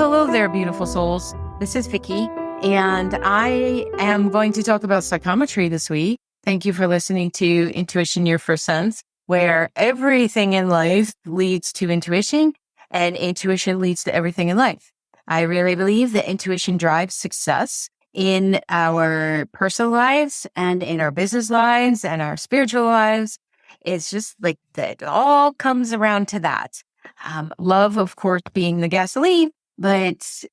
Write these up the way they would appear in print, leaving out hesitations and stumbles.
Well, hello there, beautiful souls. This is Vicky, and I am going to talk about psychometry this week. Thank you for listening to Intuition Your First Sense, where everything in life leads to intuition, and intuition leads to everything in life. I really believe that intuition drives success in our personal lives and in our business lives and our spiritual lives. It's just like that. It all comes around to that. Love, of course, being the gasoline, but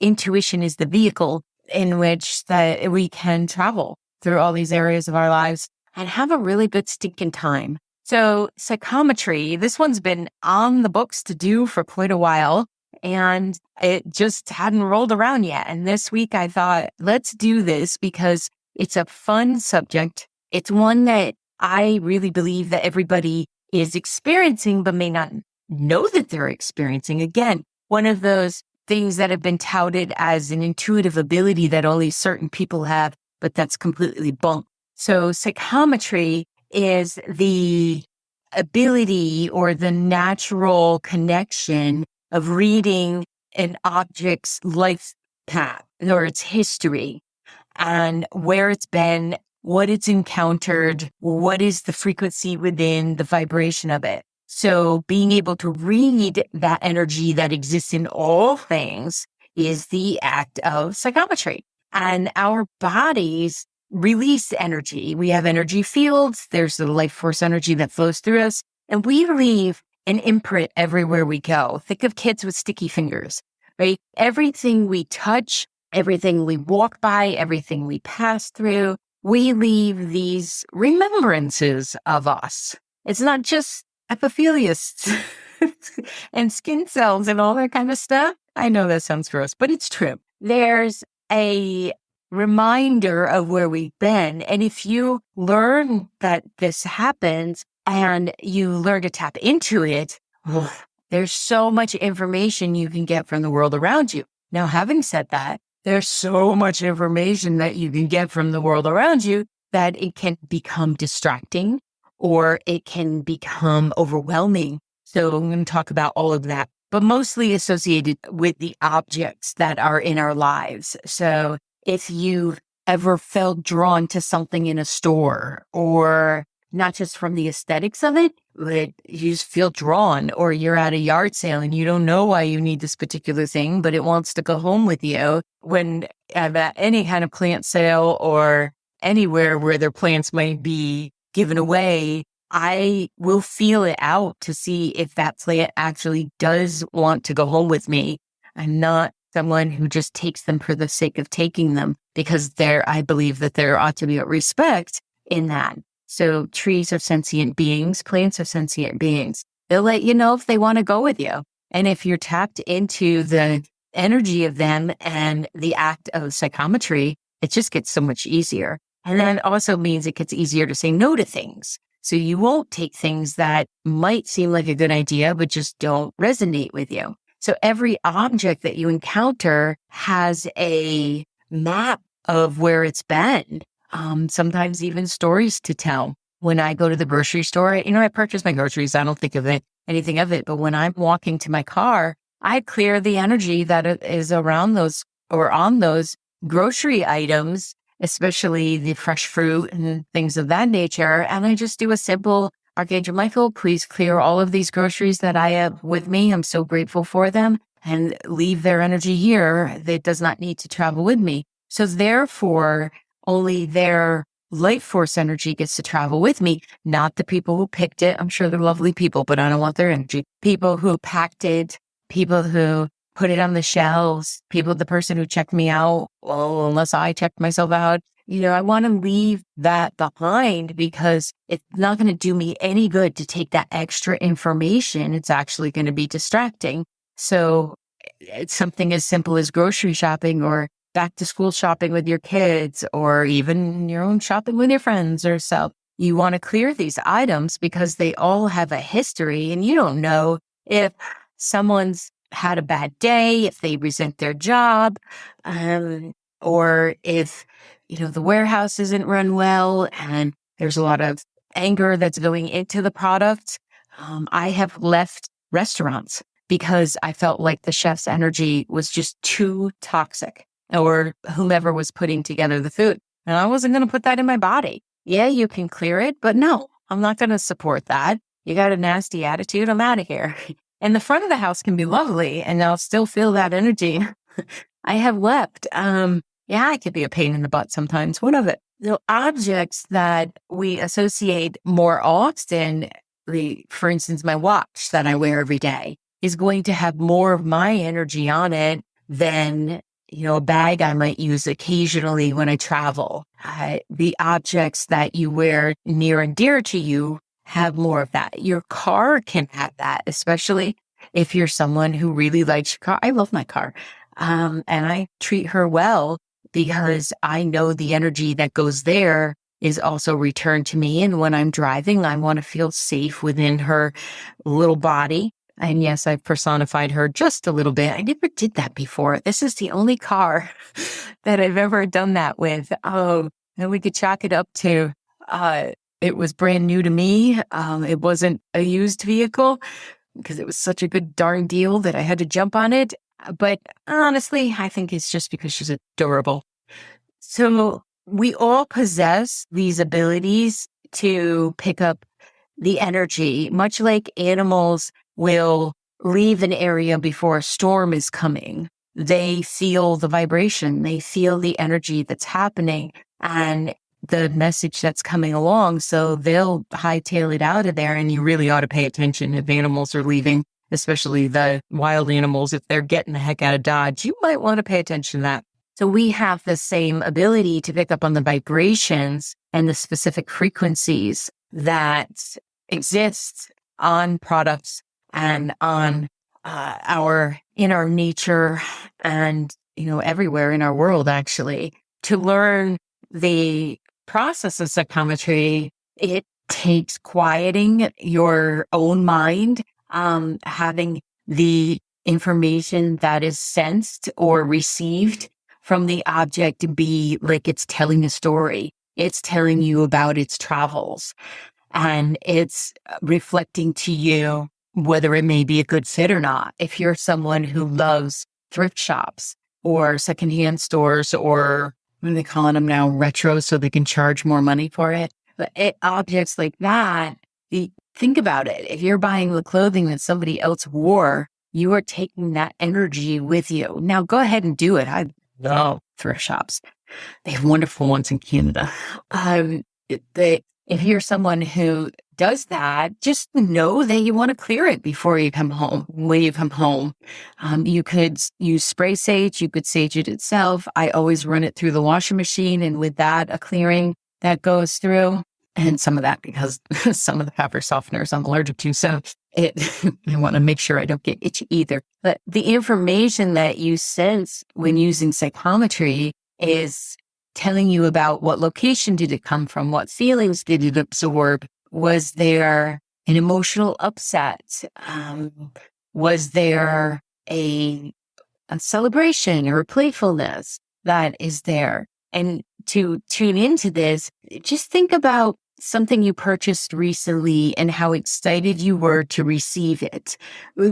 intuition is the vehicle in which that we can travel through all these areas of our lives and have a really good stinking time. So psychometry, this one's been on the books to do for quite a while, and it just hadn't rolled around yet. And this week I thought, let's do this because it's a fun subject. It's one that I really believe that everybody is experiencing, but may not know that they're experiencing. Again, one of those things that have been touted as an intuitive ability that only certain people have, but that's completely bunk. So psychometry is the ability or the natural connection of reading an object's life path or its history and where it's been, what it's encountered, what is the frequency within the vibration of it. So being able to read that energy that exists in all things is the act of psychometry. And our bodies release energy. We have energy fields. There's the life force energy that flows through us. And we leave an imprint everywhere we go. Think of kids with sticky fingers, right? Everything we touch, everything we walk by, everything we pass through, we leave these remembrances of us. It's not just epithelius and skin cells and all that kind of stuff. I know that sounds gross, but it's true. There's a reminder of where we've been. And if you learn that this happens and you learn to tap into it, there's so much information you can get from the world around you. Now, having said that, there's so much information that you can get from the world around you that it can become distracting or it can become overwhelming. So I'm going to talk about all of that, but mostly associated with the objects that are in our lives. So if you've ever felt drawn to something in a store, or not just from the aesthetics of it, but you just feel drawn, or you're at a yard sale and you don't know why you need this particular thing, but it wants to go home with you when at any kind of plant sale or anywhere where their plants might be given away, I will feel it out to see if that plant actually does want to go home with me. I'm not someone who just takes them for the sake of taking them, because I believe that there ought to be a respect in that. So trees are sentient beings, plants are sentient beings. They'll let you know if they want to go with you. And if you're tapped into the energy of them and the act of psychometry, it just gets so much easier. And that also means it gets easier to say no to things. So you won't take things that might seem like a good idea, but just don't resonate with you. So every object that you encounter has a map of where it's been. Sometimes even stories to tell. When I go to the grocery store, I purchase my groceries. I don't think of anything of it. But when I'm walking to my car, I clear the energy that is around those or on those grocery items, especially the fresh fruit and things of that nature. And I just do a simple, Archangel Michael, please clear all of these groceries that I have with me. I'm so grateful for them, and leave their energy here that does not need to travel with me. So therefore, only their life force energy gets to travel with me, not the people who picked it. I'm sure they're lovely people, but I don't want their energy. People who packed it, people who put it on the shelves, the person who checked me out. Well, unless I checked myself out, I want to leave that behind, because it's not going to do me any good to take that extra information. It's actually going to be distracting. So it's something as simple as grocery shopping or back to school shopping with your kids, or even your own shopping with your friends or self. You want to clear these items because they all have a history, and you don't know if someone's had a bad day, if they resent their job, or if, the warehouse isn't run well and there's a lot of anger that's going into the product. I have left restaurants because I felt like the chef's energy was just too toxic, or whomever was putting together the food. And I wasn't going to put that in my body. Yeah, you can clear it, but no, I'm not going to support that. You got a nasty attitude, I'm out of here. And the front of the house can be lovely, and I'll still feel that energy. I have left. Yeah, I could be a pain in the butt sometimes. What of it? The objects that we associate more often, for instance, my watch that I wear every day, is going to have more of my energy on it than, a bag I might use occasionally when I travel. The objects that you wear near and dear to you have more of that. Your car can have that, especially if you're someone who really likes your car. I love my car. And I treat her well because I know the energy that goes there is also returned to me. And when I'm driving, I want to feel safe within her little body. And yes, I've personified her just a little bit. I never did that before. This is the only car that I've ever done that with. And we could chalk it up to, it was brand new to me. It wasn't a used vehicle because it was such a good darn deal that I had to jump on it. But honestly, I think it's just because she's adorable. So we all possess these abilities to pick up the energy, much like animals will leave an area before a storm is coming. They feel the vibration, they feel the energy that's happening and the message that's coming along. So they'll hightail it out of there, and you really ought to pay attention if animals are leaving, especially the wild animals. If they're getting the heck out of Dodge, you might want to pay attention to that. So we have the same ability to pick up on the vibrations and the specific frequencies that exist on products and on in our nature and, everywhere in our world, actually. To learn the process of psychometry, it takes quieting your own mind, having the information that is sensed or received from the object be like it's telling a story. It's telling you about its travels, and it's reflecting to you whether it may be a good fit or not. If you're someone who loves thrift shops or secondhand stores, or what are they calling them now, retro, so they can charge more money for it. But objects like that, think about it. If you're buying the clothing that somebody else wore, you are taking that energy with you. Now go ahead and do it. I love thrift shops. They have wonderful ones in Canada. If you're someone who does that, just know that you want to clear it before you come home. When you come home, you could use spray sage. You could sage it itself. I always run it through the washing machine, and with that, a clearing that goes through. And some of that because some of the fabric softeners I'm allergic to. So I want to make sure I don't get itchy either. But the information that you sense when using psychometry is telling you about what location did it come from? What feelings did it absorb? Was there an emotional upset? Was there a celebration or a playfulness that is there? And to tune into this, just think about something you purchased recently and how excited you were to receive it.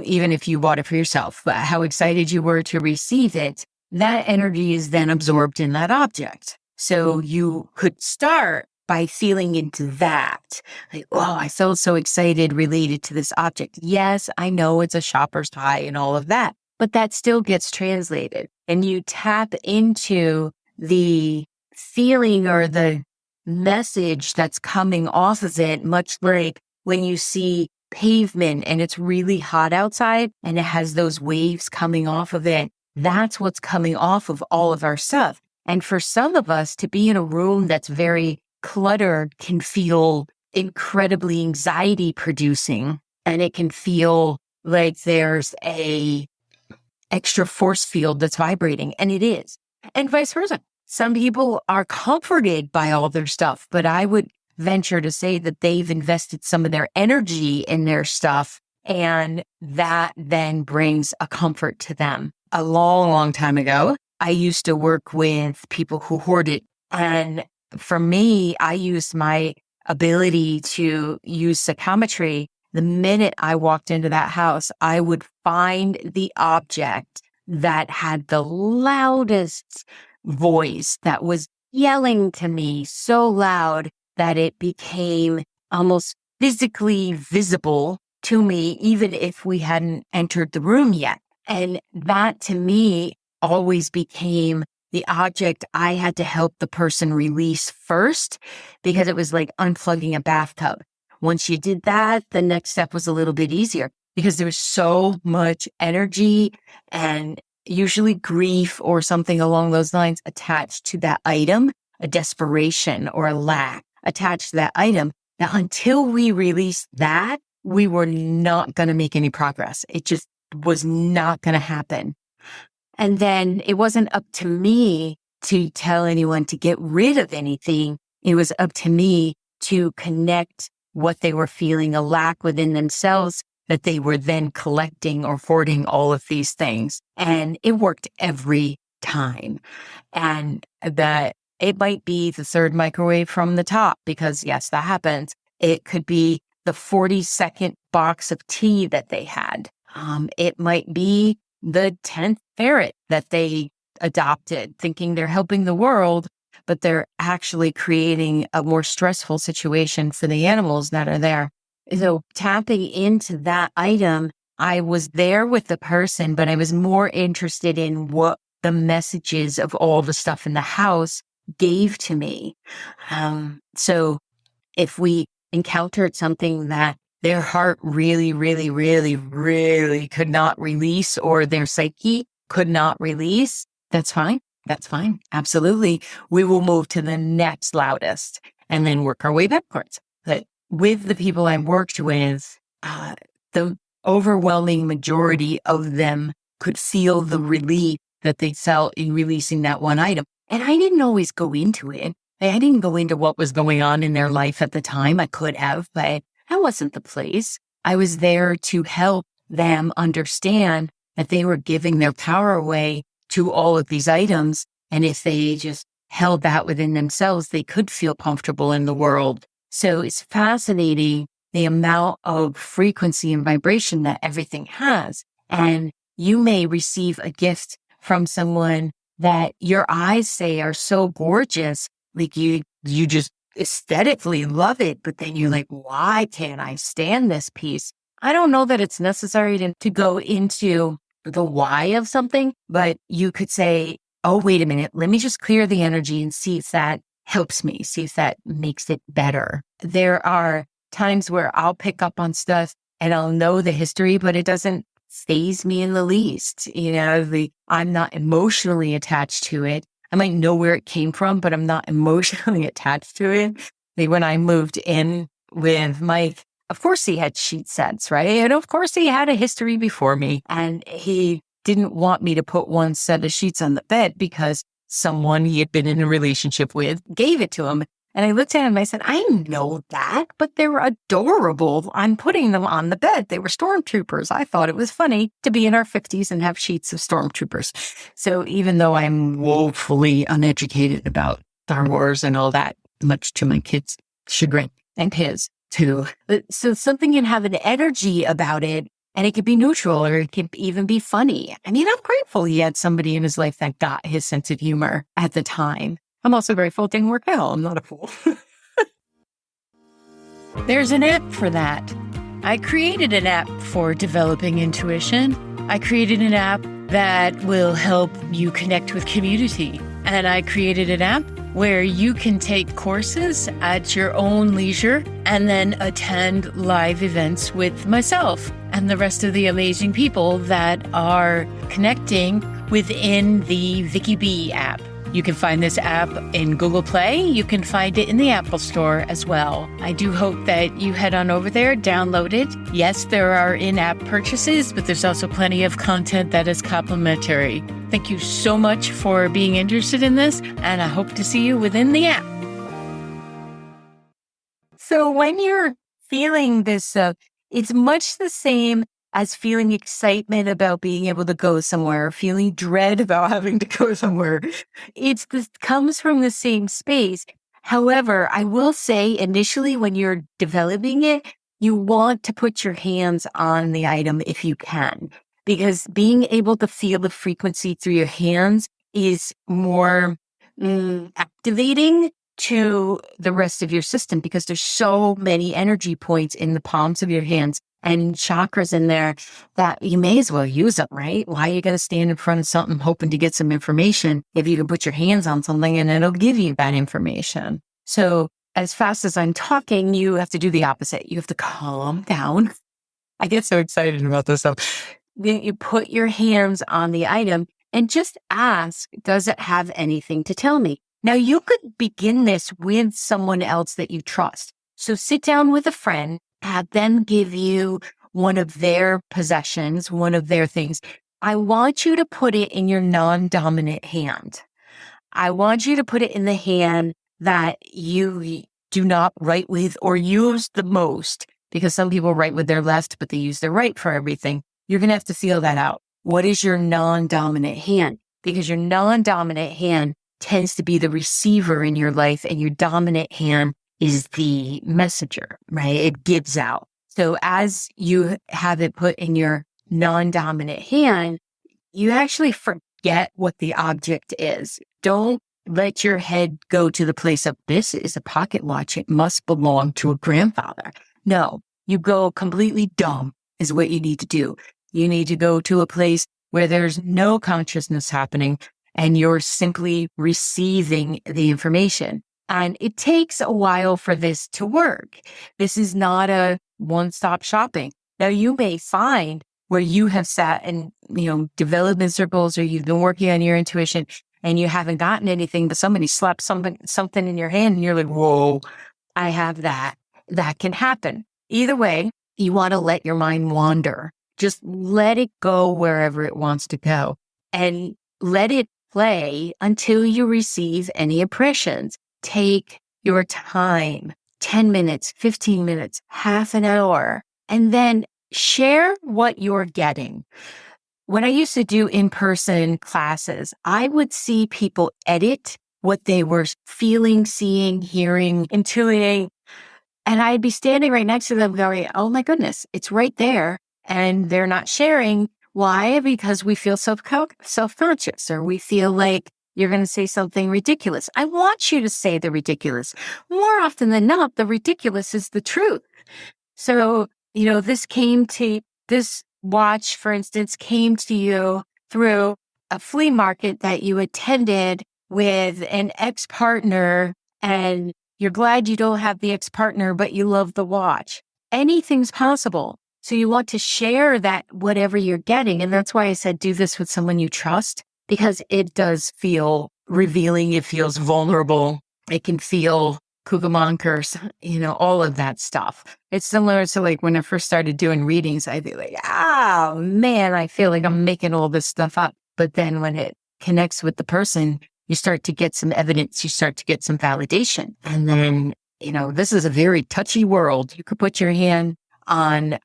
Even if you bought it for yourself, but how excited you were to receive it, that energy is then absorbed in that object. So you could start by feeling into that. Like, oh, I felt so excited related to this object. Yes, I know it's a shopper's high and all of that, but that still gets translated. And you tap into the feeling or the message that's coming off of it, much like when you see pavement and it's really hot outside and it has those waves coming off of it. That's what's coming off of all of our stuff. And for some of us to be in a room that's very cluttered can feel incredibly anxiety producing, and it can feel like there's a extra force field that's vibrating, and it is, and vice versa. Some people are comforted by all their stuff, but I would venture to say that they've invested some of their energy in their stuff, and that then brings a comfort to them. A long, long time ago, I used to work with people who hoarded. And for me, I used my ability to use psychometry the minute I walked into that house, I would find the object that had the loudest voice, that was yelling to me so loud that it became almost physically visible to me, even if we hadn't entered the room yet. And that to me always became the object I had to help the person release first, because it was like unplugging a bathtub. Once you did that, the next step was a little bit easier because there was so much energy and usually grief or something along those lines attached to that item, a desperation or a lack attached to that item. Now, until we released that, we were not going to make any progress. It just was not going to happen. And then it wasn't up to me to tell anyone to get rid of anything. It was up to me to connect what they were feeling, a lack within themselves that they were then collecting or hoarding all of these things. And it worked every time. And that it might be the third microwave from the top, because yes, that happens. It could be the 42nd box of tea that they had. It might be the 10th ferret that they adopted, thinking they're helping the world, but they're actually creating a more stressful situation for the animals that are there. So tapping into that item, I was there with the person, but I was more interested in what the messages of all the stuff in the house gave to me. So if we encountered something that their heart really, really, really, really could not release, or their psyche could not release, that's fine. That's fine. Absolutely. We will move to the next loudest and then work our way backwards. But with the people I worked with, the overwhelming majority of them could feel the relief that they felt in releasing that one item. And I didn't always go into it. I didn't go into what was going on in their life at the time. I could have, but that wasn't the place. I was there to help them understand that they were giving their power away to all of these items. And if they just held that within themselves, they could feel comfortable in the world. So it's fascinating the amount of frequency and vibration that everything has. And you may receive a gift from someone that your eyes say are so gorgeous, like you just aesthetically love it, but then you're like, why can't I stand this piece? I don't know that it's necessary to go into the why of something, but you could say, oh, wait a minute, let me just clear the energy and see if that helps me, see if that makes it better. There are times where I'll pick up on stuff and I'll know the history, but it doesn't faze me in the least. I'm not emotionally attached to it. I might know where it came from, but I'm not emotionally attached to it. When I moved in with Mike, of course he had sheet sets, right? And of course he had a history before me. And he didn't want me to put one set of sheets on the bed because someone he had been in a relationship with gave it to him. And I looked at him and I said, I know that, but they were adorable. I'm putting them on the bed. They were stormtroopers. I thought it was funny to be in our 50s and have sheets of stormtroopers. So even though I'm woefully uneducated about Star Wars and all that, much to my kids' chagrin and his too. So something can have an energy about it, and it could be neutral or it could even be funny. I mean, I'm grateful he had somebody in his life that got his sense of humor at the time. I'm also grateful it didn't work out. I'm not a fool. There's an app for that. I created an app for developing intuition. I created an app that will help you connect with community. And I created an app where you can take courses at your own leisure and then attend live events with myself and the rest of the amazing people that are connecting within the Vicky B app. You can find this app in Google Play. You can find it in the Apple Store as well. I do hope that you head on over there, download it. Yes, there are in-app purchases, but there's also plenty of content that is complimentary. Thank you so much for being interested in this, and I hope to see you within the app. So when you're feeling this, it's much the same as feeling excitement about being able to go somewhere, feeling dread about having to go somewhere. This comes from the same space. However, I will say initially when you're developing it, you want to put your hands on the item if you can, because being able to feel the frequency through your hands is more activating to the rest of your system, because there's so many energy points in the palms of your hands and chakras in there that you may as well use them, right? Why are you going to stand in front of something hoping to get some information if you can put your hands on something and it'll give you that information? So as fast as I'm talking, you have to do the opposite. You have to calm down. I get so excited about this stuff. Then you put your hands on the item and just ask, does it have anything to tell me? Now, you could begin this with someone else that you trust. So sit down with a friend, have them give you one of their possessions, one of their things. I want you to put it in your non-dominant hand. I want you to put it in the hand that you do not write with or use the most, because some people write with their left, but they use their right for everything. You're going to have to feel that out. What is your non-dominant hand? Because your non-dominant hand tends to be the receiver in your life, and your dominant hand is the messenger, right? It gives out. So as you have it put in your non-dominant hand, you actually forget what the object is. Don't let your head go to the place of, this is a pocket watch. It must belong to a grandfather. No, you go completely dumb is what you need to do. You need to go to a place where there's no consciousness happening and you're simply receiving the information. And it takes a while for this to work. This is not a one-stop shopping. Now, you may find where you have sat in, development circles, or you've been working on your intuition and you haven't gotten anything, but somebody slapped something in your hand and you're like, whoa, I have that. That can happen. Either way, you want to let your mind wander. Just let it go wherever it wants to go and let it play until you receive any impressions. Take your time, 10 minutes, 15 minutes, half an hour, and then share what you're getting. When I used to do in-person classes, I would see people edit what they were feeling, seeing, hearing, intuiting, and I'd be standing right next to them going, oh my goodness, it's right there. And they're not sharing. Why? Because we feel self-conscious, or we feel like you're going to say something ridiculous. I want you to say the ridiculous. More often than not, the ridiculous is the truth. So, this watch, for instance, came to you through a flea market that you attended with an ex-partner, and you're glad you don't have the ex-partner, but you love the watch. Anything's possible. So you want to share that, whatever you're getting. And that's why I said, do this with someone you trust, because it does feel revealing. It feels vulnerable. It can feel cucamonkers, all of that stuff. It's similar to like when I first started doing readings, I'd be like, oh man, I feel like I'm making all this stuff up. But then when it connects with the person, you start to get some evidence, you start to get some validation. And then, this is a very touchy world. You could put your hand on,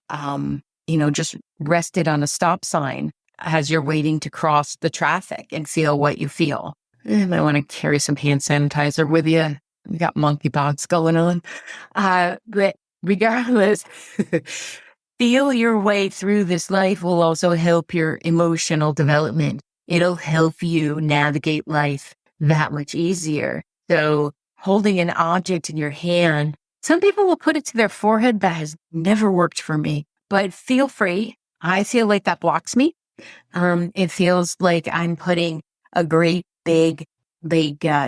just rest it on a stop sign as you're waiting to cross the traffic and feel what you feel. You might want to carry some hand sanitizer with you. We got monkeypox going on. But regardless, feel your way through this life will also help your emotional development. It'll help you navigate life that much easier. So holding an object in your hand, some people will put it to their forehead. That has never worked for me, but feel free. I feel like that blocks me. It feels like I'm putting a great big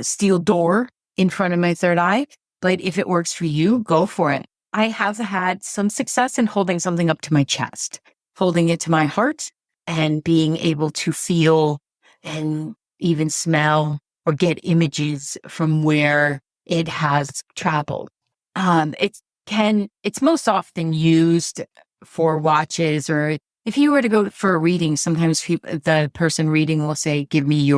steel door in front of my third eye. But if it works for you, go for it. I have had some success in holding something up to my chest, holding it to my heart, and being able to feel and even smell or get images from where it has traveled. It's most often used for watches, or if you were to go for a reading, sometimes the person reading will say, give me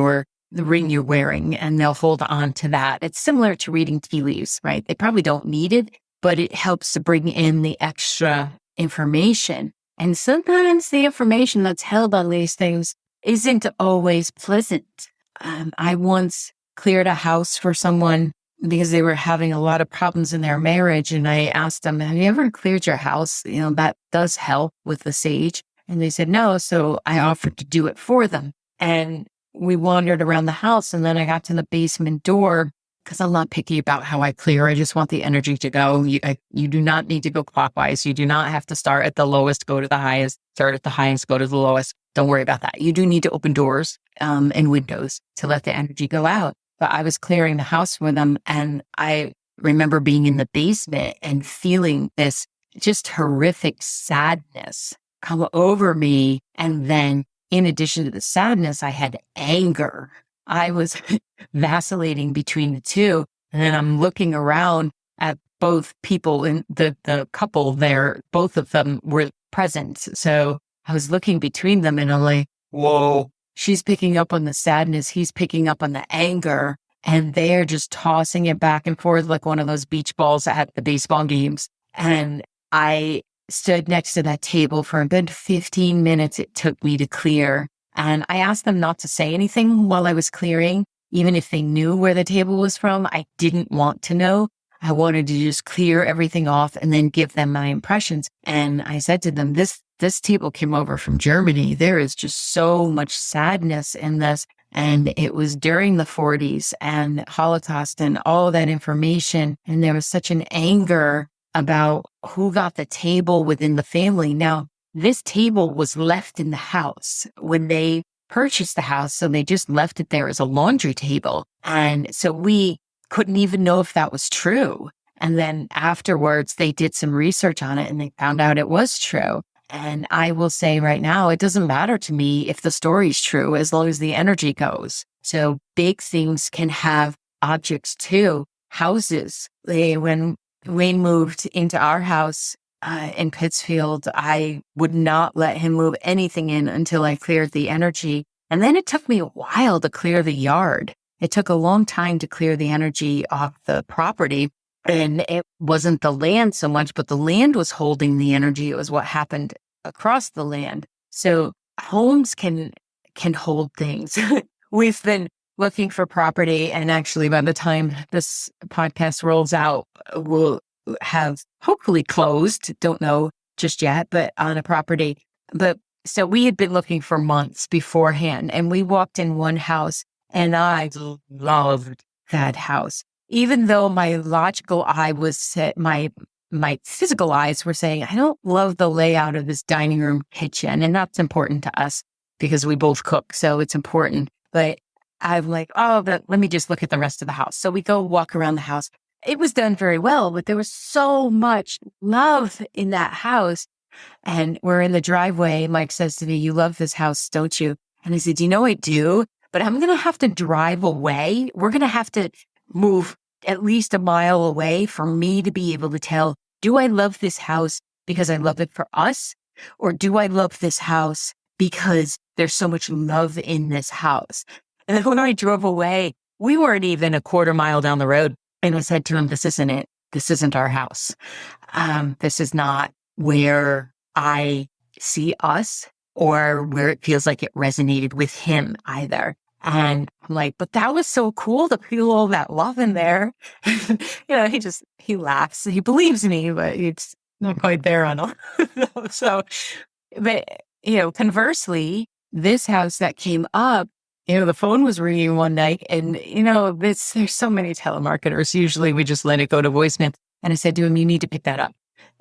the ring you're wearing, and they'll hold on to that. It's similar to reading tea leaves, right? They probably don't need it, but it helps to bring in the extra information. And sometimes the information that's held on these things isn't always pleasant. I once cleared a house for someone because they were having a lot of problems in their marriage. And I asked them, have you ever cleared your house? That does help with the sage. And they said no. So I offered to do it for them. And we wandered around the house. And then I got to the basement door because I'm not picky about how I clear. I just want the energy to go. You do not need to go clockwise. You do not have to start at the lowest, go to the highest, start at the highest, go to the lowest. Don't worry about that. You do need to open doors and windows to let the energy go out. But I was clearing the house for them. And I remember being in the basement and feeling this just horrific sadness come over me. And then in addition to the sadness, I had anger. I was vacillating between the two. And then I'm looking around at both people in the couple there. Both of them were present. So I was looking between them and I'm like, whoa, she's picking up on the sadness. He's picking up on the anger. And they're just tossing it back and forth like one of those beach balls at the baseball games. And I stood next to that table for a good 15 minutes it took me to clear. And I asked them not to say anything while I was clearing, even if they knew where the table was from. I didn't want to know. I wanted to just clear everything off and then give them my impressions. And I said to them, this table came over from Germany. There is just so much sadness in this. And it was during the 40s and Holocaust and all that information. And there was such an anger about who got the table within the family. Now, this table was left in the house when they purchased the house. So they just left it there as a laundry table. And so we couldn't even know if that was true. And then afterwards, they did some research on it and they found out it was true. And I will say right now, it doesn't matter to me if the story's true, as long as the energy goes. So big things can have objects too. Houses. When Wayne moved into our house in Pittsfield, I would not let him move anything in until I cleared the energy. And then it took me a while to clear the yard. It took a long time to clear the energy off the property. And it wasn't the land so much, but the land was holding the energy. It was what happened across the land. So homes can hold things. We've been looking for property, and actually by the time this podcast rolls out, we'll have hopefully closed. Don't know just yet, but on a property. But so we had been looking for months beforehand, and we walked in one house, and I loved that house. Even though my logical eye was set, my physical eyes were saying, I don't love the layout of this dining room kitchen. And that's important to us because we both cook. So it's important. But I'm like, let me just look at the rest of the house. So we go walk around the house. It was done very well, but there was so much love in that house. And we're in the driveway. Mike says to me, you love this house, don't you? And I said, I do, but I'm going to have to drive away. We're going to have to move at least a mile away for me to be able to tell, do I love this house because I love it for us? Or do I love this house because there's so much love in this house? And then when I drove away, we weren't even a quarter mile down the road. And I said to him, this isn't it. This isn't our house. This is not where I see us or where it feels like it resonated with him either. And I'm like, but that was so cool to feel all that love in there. He laughs. He believes me, but it's not quite there on all. So, but, conversely, this house that came up, the phone was ringing one night and, there's so many telemarketers. Usually we just let it go to voicemail. And I said to him, you need to pick that up.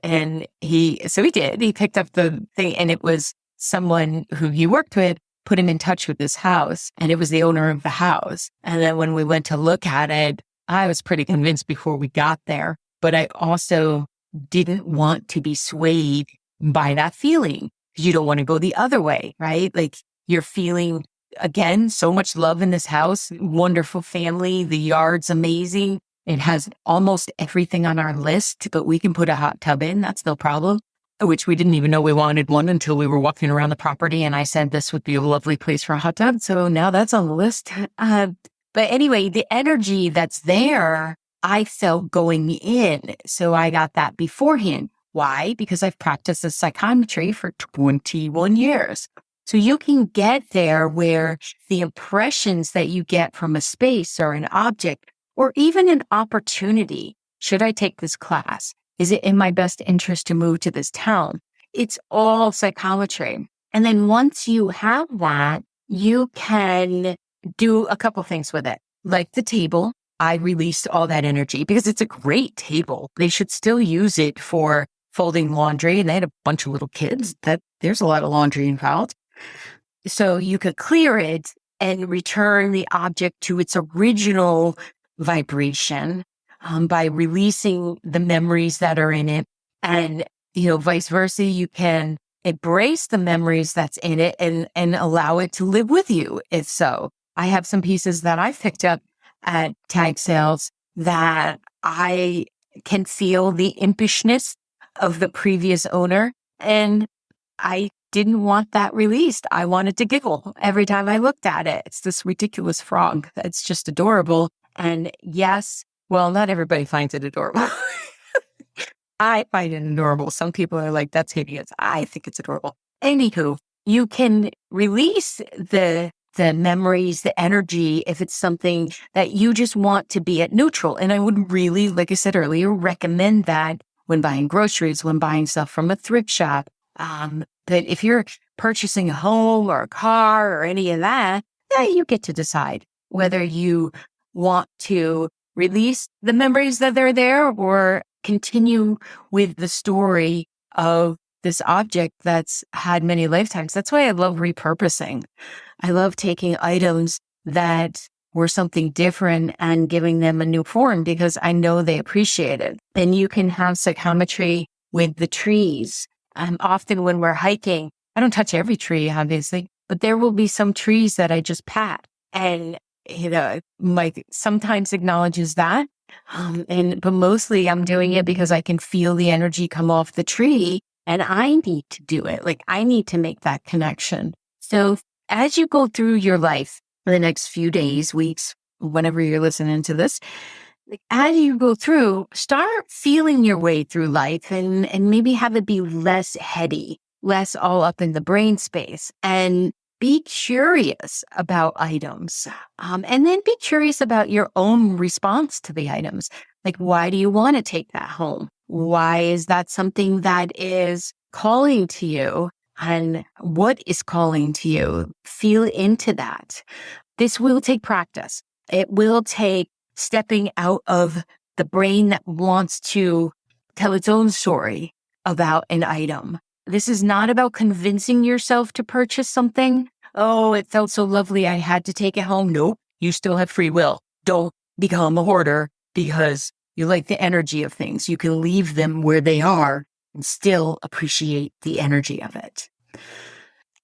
And he did. He picked up the thing, and it was someone who he worked with put him in touch with this house, and it was the owner of the house. And then when we went to look at it, I was pretty convinced before we got there, but I also didn't want to be swayed by that feeling. You don't want to go the other way, right? Like you're feeling, again, so much love in this house, wonderful family, the yard's amazing. It has almost everything on our list, but we can put a hot tub in. That's no problem. Which we didn't even know we wanted one until we were walking around the property. And I said, this would be a lovely place for a hot tub. So now that's on the list. But anyway, the energy that's there, I felt going in. So I got that beforehand. Why? Because I've practiced this psychometry for 21 years. So you can get there where the impressions that you get from a space or an object or even an opportunity. Should I take this class? Is it in my best interest to move to this town? It's all psychometry. And then once you have that, you can do a couple things with it. Like the table, I released all that energy because it's a great table. They should still use it for folding laundry. And they had a bunch of little kids. There's a lot of laundry involved. So you could clear it and return the object to its original vibration by releasing the memories that are in it. And, vice versa, you can embrace the memories that's in it and allow it to live with you. If so, I have some pieces that I picked up at tag sales that I can feel the impishness of the previous owner. And I didn't want that released. I wanted to giggle every time I looked at it. It's this ridiculous frog that's just adorable. And yes, well, not everybody finds it adorable. I find it adorable. Some people are like, that's hideous. I think it's adorable. Anywho, you can release the memories, the energy, if it's something that you just want to be at neutral. And I would really, like I said earlier, recommend that when buying groceries, when buying stuff from a thrift shop, that if you're purchasing a home or a car or any of that, you get to decide whether you want to release the memories that are there or continue with the story of this object that's had many lifetimes. That's why I love repurposing. I love taking items that were something different and giving them a new form because I know they appreciate it. And you can have psychometry with the trees. Often when we're hiking, I don't touch every tree, obviously, but there will be some trees that I just pat. And, Mike sometimes acknowledges that. But mostly I'm doing it because I can feel the energy come off the tree and I need to do it. Like I need to make that connection. So as you go through your life for the next few days, weeks, whenever you're listening to this, as you go through, start feeling your way through life and maybe have it be less heady, less all up in the brain space, and be curious about items. And then be curious about your own response to the items. Like, why do you want to take that home? Why is that something that is calling to you? And what is calling to you? Feel into that. This will take practice. It will take stepping out of the brain that wants to tell its own story about an item. This is not about convincing yourself to purchase something. Oh, it felt so lovely, I had to take it home. Nope, you still have free will. Don't become a hoarder because you like the energy of things. You can leave them where they are and still appreciate the energy of it.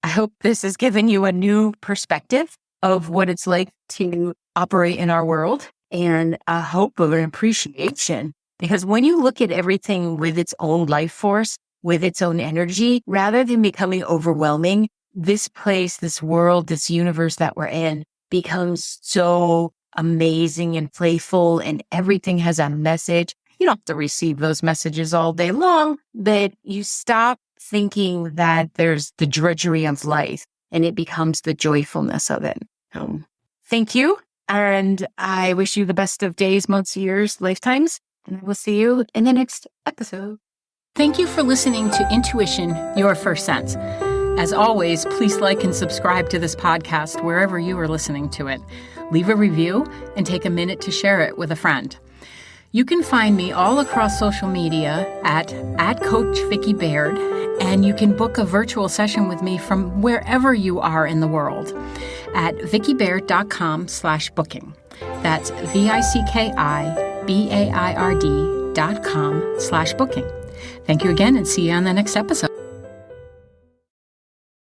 I hope this has given you a new perspective of what it's like to operate in our world and a hope of an appreciation. Because when you look at everything with its own life force, with its own energy, rather than becoming overwhelming, this place, this world, this universe that we're in becomes so amazing and playful, and everything has a message. You don't have to receive those messages all day long, but you stop thinking that there's the drudgery of life and it becomes the joyfulness of it. Thank you. And I wish you the best of days, months, years, lifetimes. And I will see you in the next episode. Thank you for listening to Intuition, Your First Sense. As always, please like and subscribe to this podcast wherever you are listening to it. Leave a review and take a minute to share it with a friend. You can find me all across social media at Coach Vicki Baird, and you can book a virtual session with me from wherever you are in the world at vickibaird.com/booking. That's VICKIBAIRD.com/booking. Thank you again and see you on the next episode.